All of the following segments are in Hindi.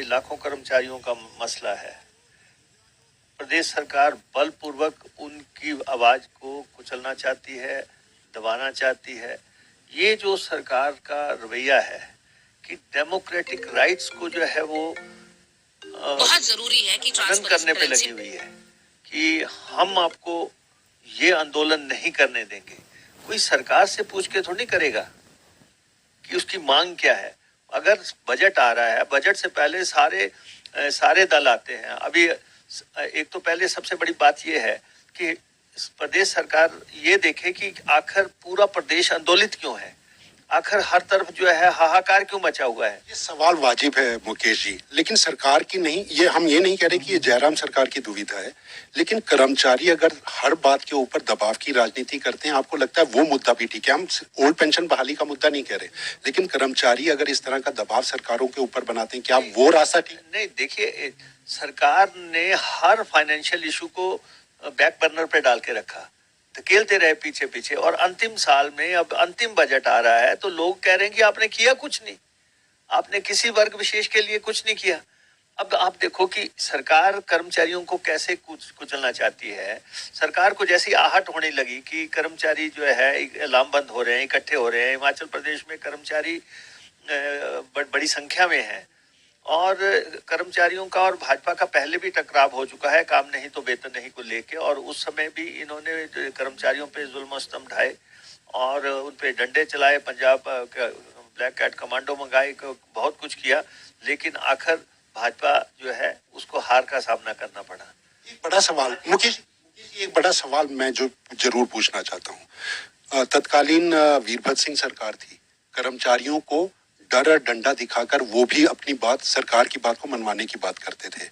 लाखों कर्मचारियों का मसला है। प्रदेश सरकार बलपूर्वक उनकी आवाज को कुचलना चाहती है, दबाना चाहती है। ये जो सरकार का रवैया है कि डेमोक्रेटिक राइट्स को जो है वो बहुत जरूरी है कि हनन करने पे लगी हुई है कि हम आपको ये आंदोलन नहीं करने देंगे। कोई सरकार से पूछ के थोड़ी करेगा कि उसकी मांग क्या है। अगर बजट आ रहा है, बजट से पहले सारे दल आते हैं। अभी एक तो पहले सबसे बड़ी बात ये है कि प्रदेश सरकार ये देखे कि आखिर पूरा प्रदेश आंदोलित क्यों है, आखिर हर तरफ जो है हाहाकार क्यों मचा हुआ है। ये सवाल वाजिब है मुकेश जी, लेकिन सरकार की नहीं, ये हम ये नहीं कह रहे कि ये जयराम सरकार की दुविधा है, लेकिन कर्मचारी अगर हर बात के ऊपर दबाव की राजनीति करते हैं, आपको लगता है वो मुद्दा भी ठीक है? हम ओल्ड पेंशन बहाली का मुद्दा नहीं कह रहे, लेकिन कर्मचारी अगर इस तरह का दबाव सरकारों के ऊपर बनाते हैं, क्या वो रास्ता ठीक नहीं? देखिए, सरकार ने हर फाइनेंशियल इशू को बैक बर्नर पे डाल के रखा, धकेलते रहे पीछे पीछे, और अंतिम साल में अब अंतिम बजट आ रहा है तो लोग कह रहे हैं कि आपने किया कुछ नहीं, आपने किसी वर्ग विशेष के लिए कुछ नहीं किया। अब आप देखो कि सरकार कर्मचारियों को कैसे कुचलना चाहती है। सरकार को जैसी आहट होने लगी कि कर्मचारी जो है लामबंद हो रहे हैं, इकट्ठे हो रहे हैं। हिमाचल प्रदेश में कर्मचारी बड़ी संख्या में है और कर्मचारियों का और भाजपा का पहले भी टकराव हो चुका है, काम नहीं तो वेतन नहीं को लेके, और उस समय भी इन्होंने कर्मचारियों पे जुल्म सितम ढाए और उन पे डंडे चलाए, पंजाब ब्लैक कैट कमांडो मंगाए, बहुत कुछ किया, लेकिन आखिर भाजपा जो है उसको हार का सामना करना पड़ा। एक बड़ा सवाल मुकेश, एक बड़ा सवाल मैं जो जरूर पूछना चाहता हूँ, तत्कालीन वीरभद्र सिंह सरकार थी, कर्मचारियों को डर और डंडा दिखाकर वो भी अपनी बात, सरकार की बात को मनवाने की बात करते थे।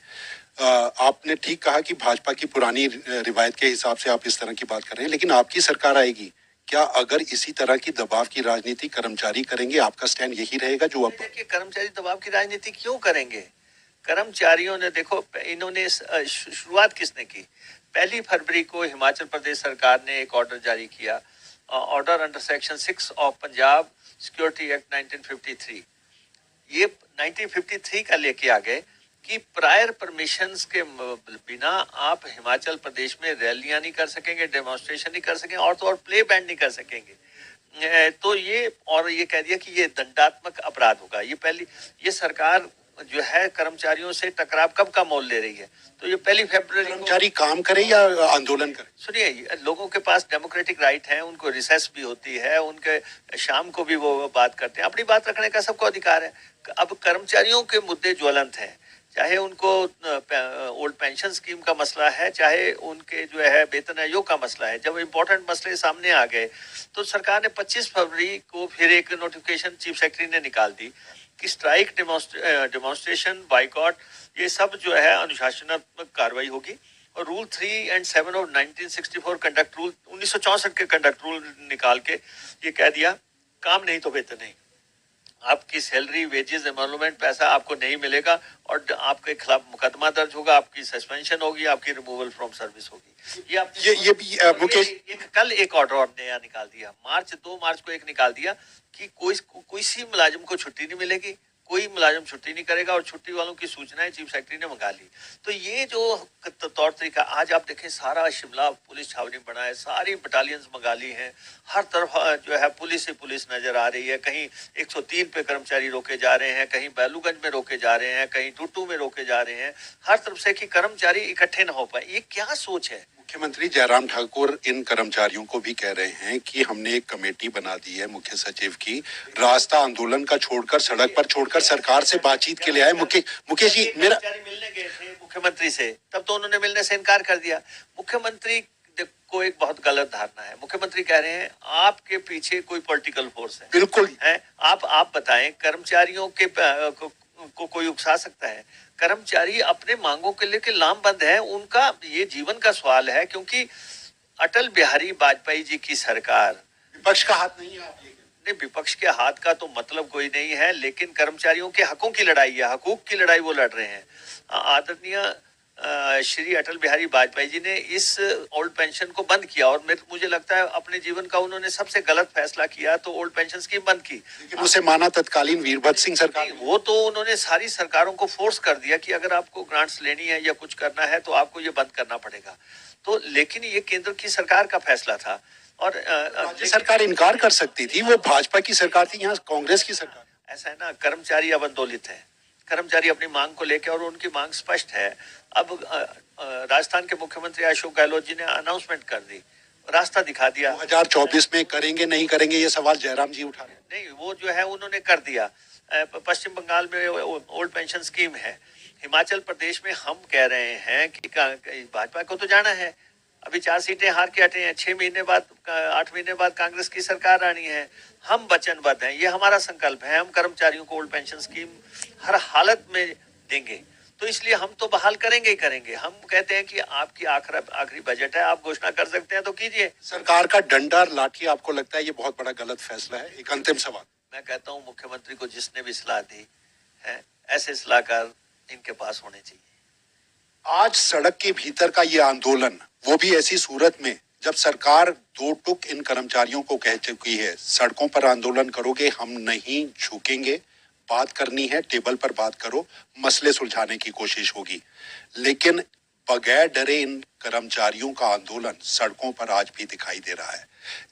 आपने ठीक कहा कि भाजपा की पुरानी रिवायत के हिसाब से आप इस तरह की बात कर रहे हैं, लेकिन आपकी सरकार आएगी, क्या अगर इसी तरह की दबाव की राजनीति कर्मचारी करेंगे, आपका स्टैंड यही रहेगा? जो अब देखिए, कर्मचारी दबाव की राजनीति क्यों करेंगे? कर्मचारियों ने देखो, इन्होंने शुरुआत किसने की? 1 फरवरी को हिमाचल प्रदेश सरकार ने एक ऑर्डर जारी किया, order under section 6 of Punjab security act 1953। ये 1953 का लेके आ गए कि प्रायर परमिशंस के बिना आप हिमाचल प्रदेश में रैलियां नहीं कर सकेंगे, डेमोन्स्ट्रेशन नहीं कर सकेंगे, और तो और प्ले बैंड नहीं कर सकेंगे। तो ये कह दिया कि ये दंडात्मक अपराध होगा। ये सरकार जो है कर्मचारियों से टकराव कब का मोल ले रही है। तो ये 1 फरवरी कर्मचारी काम करे या आंदोलन करे? सुनिए, लोगों के पास डेमोक्रेटिक राइट है, उनको रिसेस भी होती है, उनके शाम को भी वो बात करते हैं, अपनी बात रखने का सबको अधिकार है। अब कर्मचारियों के मुद्दे ज्वलंत हैं, चाहे उनको ओल्ड पेंशन स्कीम का मसला है, चाहे उनके जो है वेतन आयोग का मसला है। जब इम्पोर्टेंट मसले सामने आ गए तो सरकार ने 25 फरवरी को फिर एक नोटिफिकेशन चीफ सेक्रेटरी ने निकाल दी कि स्ट्राइक, डेमोन्स्ट्रेशन, बाइकॉट, ये सब जो है अनुशासनात्मक कार्रवाई होगी। और रूल 3 और 7 ऑफ 1964 कंडक्ट रूल, 1964 के कंडक्ट रूल निकाल के ये कह दिया, काम नहीं तो वेतन नहीं, आपकी सैलरी, वेजेस, एमोलमेंट, पैसा आपको नहीं मिलेगा और आपके खिलाफ मुकदमा दर्ज होगा, आपकी सस्पेंशन होगी, आपकी रिमूवल फ्रॉम सर्विस होगी। ये भी मुकेश, कल एक ऑर्डर और नया निकाल दिया, 2 मार्च को एक निकाल दिया कि कोई सी मुलाजिम को छुट्टी नहीं मिलेगी, कोई मुलाजिम छुट्टी नहीं करेगा, और छुट्टी वालों की सूचनाएं चीफ सेक्रेटरी ने मंगा ली। तो ये जो तौर तरीका, आज आप देखें सारा शिमला पुलिस छावनी बना है, सारी बटालियंस मंगा ली हैं, हर तरफ जो है पुलिस ही पुलिस नजर आ रही है। कहीं 103 पे कर्मचारी रोके जा रहे हैं, कहीं बैलूगंज में रोके जा रहे हैं, कहीं टूटू में रोके जा रहे हैं, हर तरफ से कि कर्मचारी इकट्ठे न हो पाए। ये क्या सोच है? मुख्यमंत्री जयराम ठाकुर इन कर्मचारियों को भी कह रहे हैं कि हमने एक कमेटी बना दी है मुख्य सचिव की, रास्ता आंदोलन का छोड़कर, सड़क पर छोड़कर सरकार से बातचीत के लिए आए। मुकेश जी, मेरा मिलने गए थे मुख्यमंत्री से, तब तो उन्होंने मिलने से इनकार कर दिया। मुख्यमंत्री को एक बहुत गलत धारणा है। मुख्यमंत्री कह रहे हैं आपके पीछे कोई पॉलिटिकल फोर्स है। बिल्कुल है। आप बताएं, कर्मचारियों के को कोई उकसा सकता है? कर्मचारी अपने मांगों के लेके लामबंद है, उनका ये जीवन का सवाल है, क्योंकि अटल बिहारी वाजपेयी जी की सरकार, विपक्ष का हाथ नहीं है। नहीं, विपक्ष के हाथ का तो मतलब कोई नहीं है, लेकिन कर्मचारियों के हकों की लड़ाई है, हकूक की लड़ाई वो लड़ रहे हैं। आदरणीय श्री अटल बिहारी वाजपेयी जी ने इस ओल्ड पेंशन को बंद किया, और मुझे लगता है अपने जीवन का उन्होंने सबसे गलत फैसला किया, तो ओल्ड पेंशन स्कीम बंद की। लेकिन उसे माना तत्कालीन वीरभद्र सिंह सरकार। वो तो उन्होंने सारी सरकारों को फोर्स कर दिया कि अगर आपको ग्रांट्स लेनी है या कुछ करना है तो आपको ये बंद करना पड़ेगा। तो लेकिन ये केंद्र की सरकार का फैसला था, और राज्य सरकार इनकार कर सकती थी, वो भाजपा की सरकार थी, यहाँ कांग्रेस की सरकार। ऐसा है ना, कर्मचारी अब आंदोलित है, कर्मचारी अपनी मांग को लेकर, और उनकी मांग स्पष्ट है। अब राजस्थान के मुख्यमंत्री अशोक गहलोत जी ने अनाउंसमेंट कर दी, रास्ता दिखा दिया। 2024 में करेंगे नहीं करेंगे ये सवाल जयराम जी उठा रहे हैं। नहीं, वो जो है उन्होंने कर दिया। पश्चिम बंगाल में ओल्ड पेंशन स्कीम है, हिमाचल प्रदेश में हम कह रहे हैं कि भाजपा को तो जाना है, अभी 4 सीटें हार के हटे हैं, 6 महीने बाद 8 महीने बाद कांग्रेस की सरकार आनी है। हम वचनबद्ध हैं, ये हमारा संकल्प है, हम कर्मचारियों को ओल्ड पेंशन स्कीम हर हालत में देंगे, तो इसलिए हम तो बहाल करेंगे ही करेंगे। हम कहते हैं कि आपकी आखिरी बजट है, आप घोषणा कर सकते हैं तो कीजिए। सरकार का डंडा लाठी आपको लगता है ये बहुत बड़ा गलत फैसला है? एक अंतिम सवाल, मैं कहता हूँ मुख्यमंत्री को जिसने भी सलाह दी है, ऐसे सलाहकार इनके पास होने चाहिए। आज सड़क के भीतर का ये आंदोलन, वो भी ऐसी सूरत में जब सरकार दो टुक इन कर्मचारियों को कह चुकी है, सड़कों पर आंदोलन करोगे, हम नहीं झुकेंगे, बात करनी है टेबल पर बात करो, मसले सुलझाने की कोशिश होगी। लेकिन बगैर डरे इन कर्मचारियों का आंदोलन सड़कों पर आज भी दिखाई दे रहा है।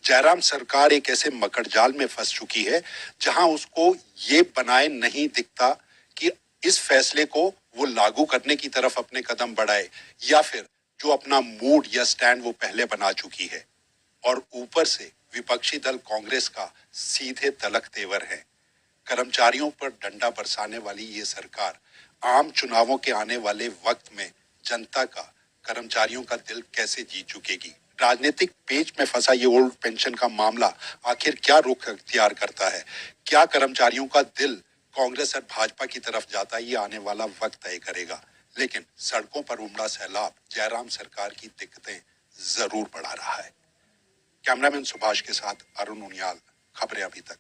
जयराम सरकार एक ऐसे मकड़जाल में फंस चुकी है जहां उसको ये बनाए नहीं दिखता कि इस फैसले को वो लागू करने की तरफ अपने कदम बढ़ाए, या फिर जो अपना मूड या स्टैंड वो पहले बना चुकी है। और ऊपर से विपक्षी दल कांग्रेस का सीधे तलक तेवर है। कर्मचारियों पर डंडा बरसाने वाली ये सरकार आम चुनावों के आने वाले वक्त में जनता का, कर्मचारियों का दिल कैसे जीत चुकेगी? राजनीतिक पेच में फंसा ये ओल्ड पेंशन का मामला आखिर क्या रुख अख्तियार करता है? क्या कर्मचारियों का दिल कांग्रेस और भाजपा की तरफ जाता है? ये आने वाला वक्त तय करेगा। लेकिन सड़कों पर उमड़ा सैलाब जयराम सरकार की दिक्कतें जरूर बढ़ा रहा है। कैमरामैन सुभाष के साथ अरुण उनियाल, खबरें अभी तक।